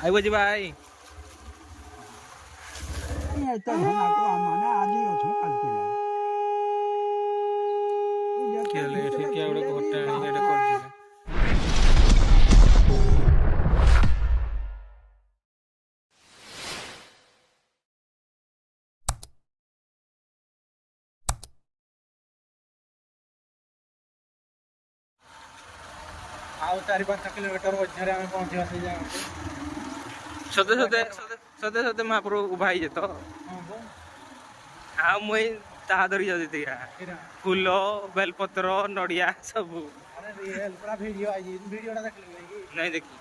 आइबो जी भाई ये तो हम को माने आदि अछो काल के के ले ठेकिया गुडे घटा आनी एडे कर दिले आउ 4-5 किलोमीटर मध्य रे हम पहुंचवा से जा सते सते सते सते महाप्रभु भाई जे तो हां बो आ मुई ता धरि जा देती फूल बेलपत्र नड़िया सब अरे रियल पूरा वीडियो आई वीडियोटा देख ले नहीं देखी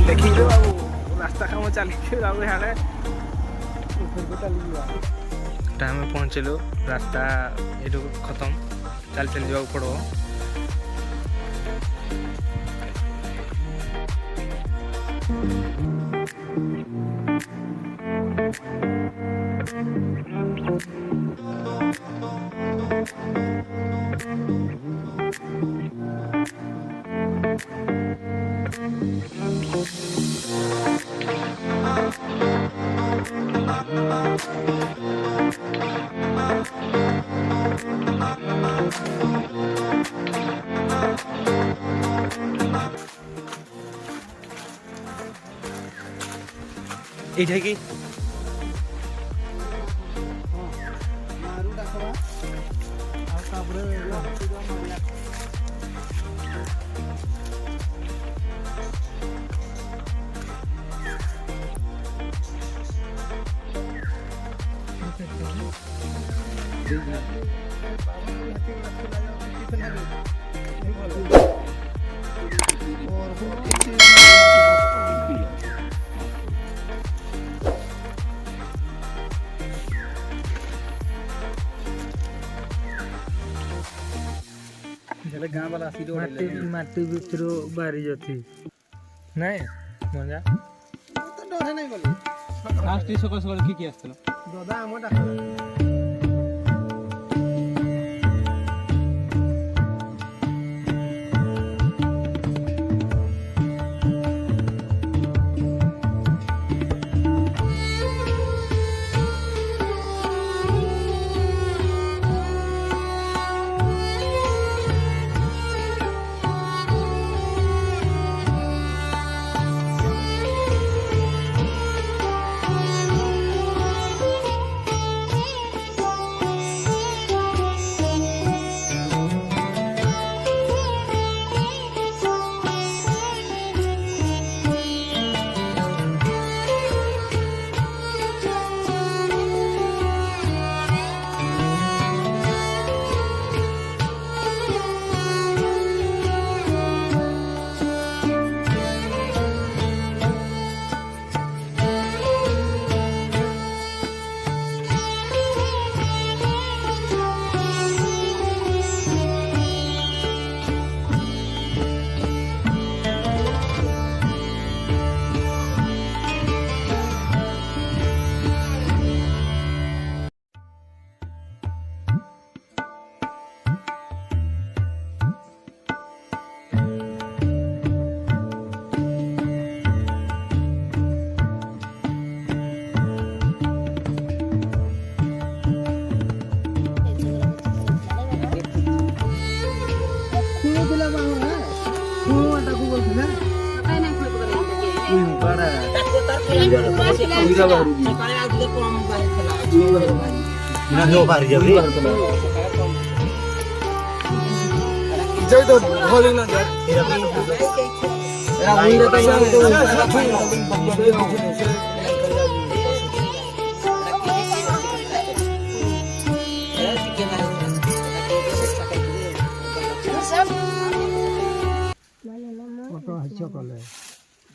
देखिए बाबू रास्ता काम चली बाबू यहाँ टाइम में पहुँचलु रास्ता ये खत्म चल चल जाओ पड़ो ये की मारू डाकवा आ काबरे जले गां वाला आसी रोड माटी भितर बाहरी जाती नहीं मजा तो डरे नहीं गली लास्ट सकाळ सकाळ की आस्तला दादा आम डाकवा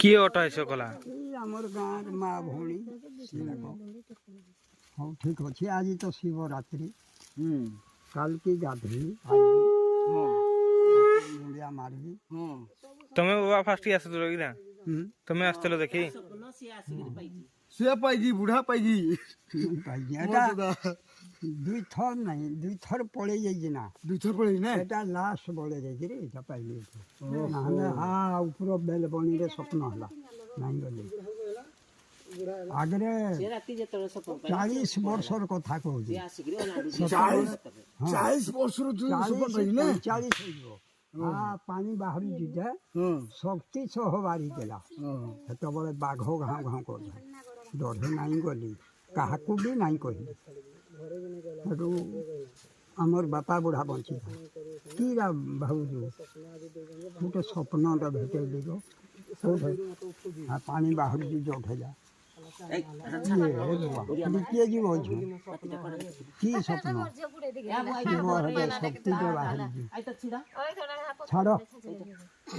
किए अटो ऐसे कला हमर गांव माँ भौणी ହଉ ଠିକ୍ ଅଛି ଆଜି ତ ଶିବରାତ୍ରି ହୁଁ କାଲକି ଗାଧୋଇ ଆଜି ହଁ ମୁଣ୍ଡିଆ ମାରିବି ହଁ ତମେ ବାବା ଫାଷ୍ଟ ଆସିଥିଲ କି ନା ହୁଁ ତମେ ଆସିଥିଲ ଦେଖି ସିଏ ପାଇଛି ବୁଢା ପାଇଛି ପାଇଛି ମୋ ଏଟା ଦାଦା ଦୁଇଥର ନାହିଁ ଦୁଇଥର ପଳେଇ ଯାଇଛି ନା ଦୁଇଥର ପଳେଇ ନା ଏଟା ଲାଷ୍ଟ ବଳେ ଯାଇକିରି ଏଇଟା ପାଇଲି ନହେଲେ ଉପର ବେଲ ବଣିରେ ସ୍ୱପ୍ନ ହେଲା ନାଇଁ ଗଲି ଆଗରେ 40 ବର୍ଷର କଥା କହୁଛି 40 ବର୍ଷରୁ ସୁପର ପାଇଛି ନା 40 ହେଇଯିବ ପାଣି ବାହାରୁଛି ଯେ ହଁ ଶକ୍ତି ସହ ବାହାରିଥିଲା ହଁ ସେତେବେଳେ ବାଘ ଘାଁ ଘାଁ କରୁଥାଏ ଡରେ ନାଇଁ ଗଲି କାହାକୁ ବି ନାଇଁ କହିଲି ସେଠୁ ଆମର ବାପା ବୁଢ଼ା ବଞ୍ଚିଥାଏ କି ଭାବୁଛୁ ଗୋଟେ ସ୍ୱପ୍ନଟା ଭେଟେଇଲି ଗୋ କୋଉଠି ପାଣି ବାହାରୁଛି ଯୋଉଠି ଯା କିଏ ଯିବ କି ସ୍ୱପ୍ନ ଶକ୍ତିଟେ ବାହାରୁଛି ଛାଡ଼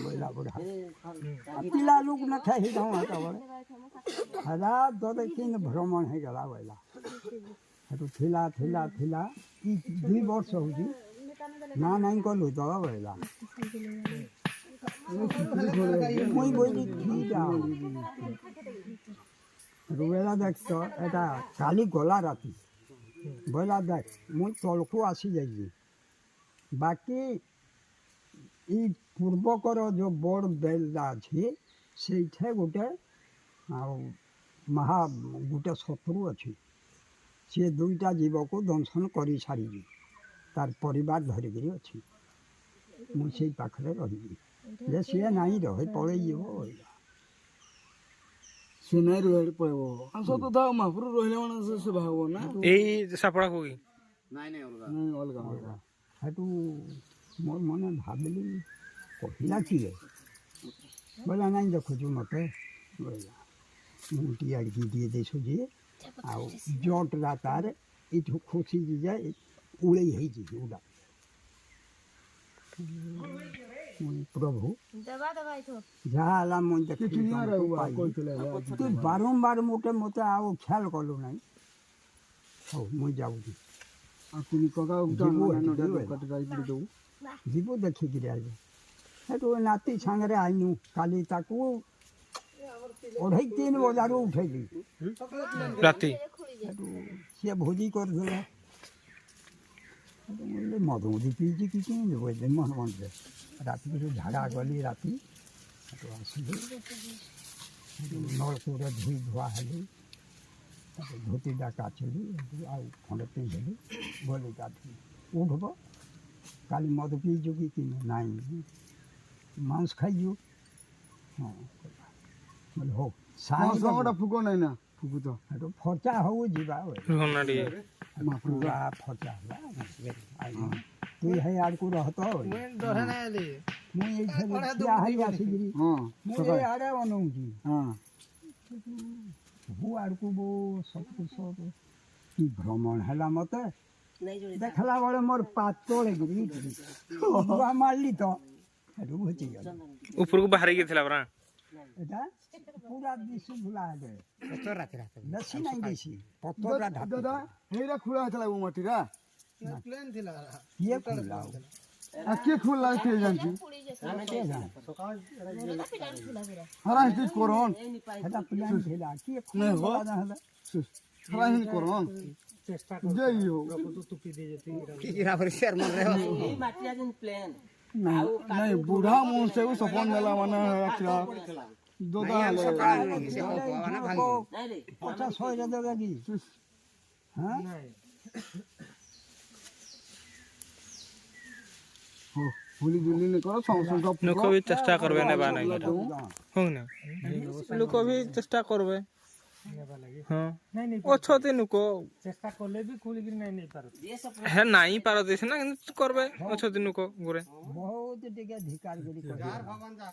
ବୋଇଲା ବୁଢ଼ା ପିଲା ଲୋକ ନା ଖାଇ ଯାଉ ସେତେବେଳେ ହେଲା ତୋତେ କେମିତି ଭ୍ରମଣ ହେଇଗଲା ବୋଇଲା ସେଠୁ ଥିଲା ଥିଲା ଥିଲା 2 ବର୍ଷ ହେଉଛି ନା ନାଇଁ କଲୁ ତ ବୋଇଲା ମୁଇଁ ବୋଇଲି ଠିକ୍ ବେଲା ଦେখ ତ ଏଟା କାଲି ଗଲା ରାତି ବୋଇଲା ଦେଖ ମୁଇଁ ତଳକୁ ଆସିଯାଇଛି ବାକି ଇ ପୂର୍ବକର ଯେଉଁ ବଡ଼ ବେଲଟା ଅଛି ସେଇଠି ଗୋଟେ ଆଉ ଗୋଟେ ଶତ୍ରୁ ଅଛି ସିଏ 2ଟା ଜୀବକୁ ଦଂଶନ କରି ସାରିଛି ତାର ପରିବାର ଧରିକିରି ଅଛି ମୁଁ ସେଇ ପାଖରେ ରହିବି ଯେ ସିଏ ନାହିଁ ରହି ପଳେଇଯିବ ସେ ନାଇଁ ରୁହ ପଳେଇବ ସତ ଥା ମହାପୁର ରହିଲେ ମାନେ ସେ ଭାବ ନା ଏଇ ସାପଡ଼ା କୋଇ ନାଇଁ ଅଲଗା ଅଲଗା ସେଠୁ ମୋର ମନେ ଭାବିଲି କହିଲା କିଏ ବୋଇଲା ନାଇଁ ଦେଖୁଛୁ ମୋତେ ବୋଇଲା ମୁଁ ଟିକେ ଆଡ଼ିକି ଟିକେ ଦିଶୁଛି ଆଉ ଜଟଟା ତାର ଏଇଠୁ ଖସିଛି ଯେ ଉଳେଇ ହେଇଛି ଉଡ଼ା ପ୍ରଭୁ ଯାହା ହେଲା ମୁଁ ଦେଖିଲି ତୁ ବାରମ୍ବାର ମୋତେ ଆଉ ଖ୍ୟାଲ କଲୁ ନାହିଁ ହଉ ମୁଁ ଯାଉଛି ଯିବୁ ଦେଖିକିରି ଆଇବୁ ସେଠୁ ନାତି ସାଙ୍ଗରେ ଆଇନୁ କାଲି ତାକୁ 2:30 ବଜାରୁ ଉଠେଇଲି ରାତି ସେଠୁ ସିଏ ଭୋଜି କରିଥିଲେ ମଧୁମଧି ପିଇଛି କି କେମିତି ବୋଇଲେ ମନ ମନରେ ରାତିରୁ ଝାଡ଼ା ଗଲି ରାତି ସେଠୁ ଆସିଲି ସେଠୁ ନଳକୂରେ ଧୁଆ ହେଲି ଧୋତିଟା କାଚିଲି ଆଉ ଖଣ୍ଡେ ପିଇଦେଲି ଗଲି ଗାଧୋଇ ଉଠବ କାଲି ମଦ ପିଇଛୁ କି ନାଇଁ ମାଂସ ଖାଇଛୁ ହଁ ବୋଲେ ହଉ ସାଙ୍ଗଟା ଫୁକ ନାଇଁ ନା ଫୁକୁ ତ ସେଠୁ ଫର୍ଚା ହଉ ଯିବା ରୁହନା ଟିକେ ପୁରା ଫର୍ଚା ହେଲା ତୁଇ ହେଇ ଆଡ଼କୁ ରହତ ମୁଁ ଏଇଠି ଠିଆ ହେଇ ଆସିକିରି ମୁଁ ଏ ଆଡ଼େ ଅନଉଛି ସବୁ ଆଡ଼କୁ କି ଭ୍ରମଣ ହେଲା ମୋତେ ଦେଖିଲା ବେଳେ ମୋର ପାତଳେକିରି ମାରିଲି ତ ସେଠୁ ଘୁଚିଗଲା ଉପରକୁ ବାହାରିକି ଥିଲା ପରା এটা পুরা দিশু ভুলা হবে বেশি নাই দিছি পতরটা দাদা এইটা খোলা হয়েছিল মাটিরা কিয়ে খুললা কে খোলা কে জানছি হারা হিট করন এটা প্ল্যান ছিল কিয়ে খুললা না হলে হারা হিট করন চেষ্টা কর যাই হো কি কিরা পরিষ্কার মন রে এই মাটিরা যেন প্ল্যান নাই বুঢ়া মনুষ্য সপন মেলা মানে রাখলা দাদা পচা ছয়টা দেবে কি হ্যাঁ ভুলি জুলি নে কর সংসংখ্যা লোক भी চেষ্টা করবে নেবা নাই হোক না লোক भी চেষ্টা করবে হ্যাঁ অছতে লোক চেষ্টা করলে भी খুলিকি নাই নাই পারো হ্যাঁ নাই পারো দিছ না কিন্তু করবে অছতে লোক ঘুরে বহুত টিকে ধিকার করি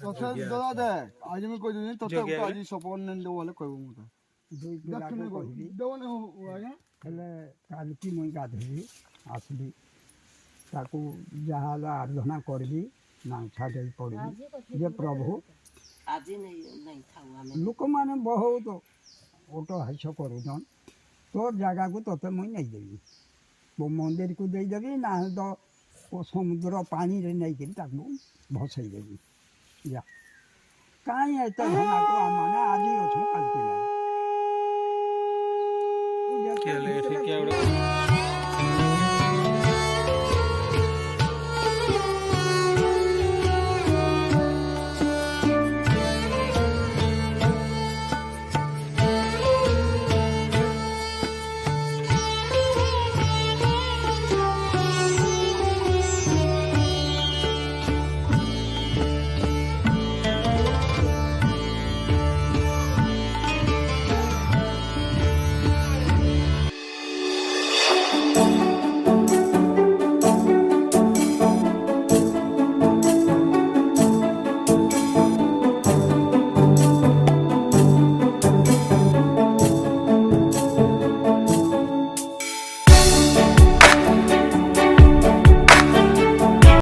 তোতে দাদা দে আজ আমি কই দিন তোতে আজ সপন নেন দে বলে কইব মতে দুই পিলাকে কইবি দেওনে আগে ହେଲେ କାଲିକି ମୁଇଁ ଗାଧୋଇବି ଆସିଲି ତାକୁ ଯାହା ହେଲା ଆରାଧନା କରିବି ନାଂଛା ଦେଇ ପଡ଼ିବି ଯେ ପ୍ରଭୁ ଲୋକମାନେ ବହୁତ ଓଟ ହାସ୍ୟ କରୁଛନ୍ तोर जगह को तोते मुई नहीं देवी वो मंदिर को दे देवी ना तो वो समुद्र पानी रे नहीं करी ताकू भसई देवी या कहीं ऐसे होना को आमाना आज ही हो कल के क्या ले ठीक है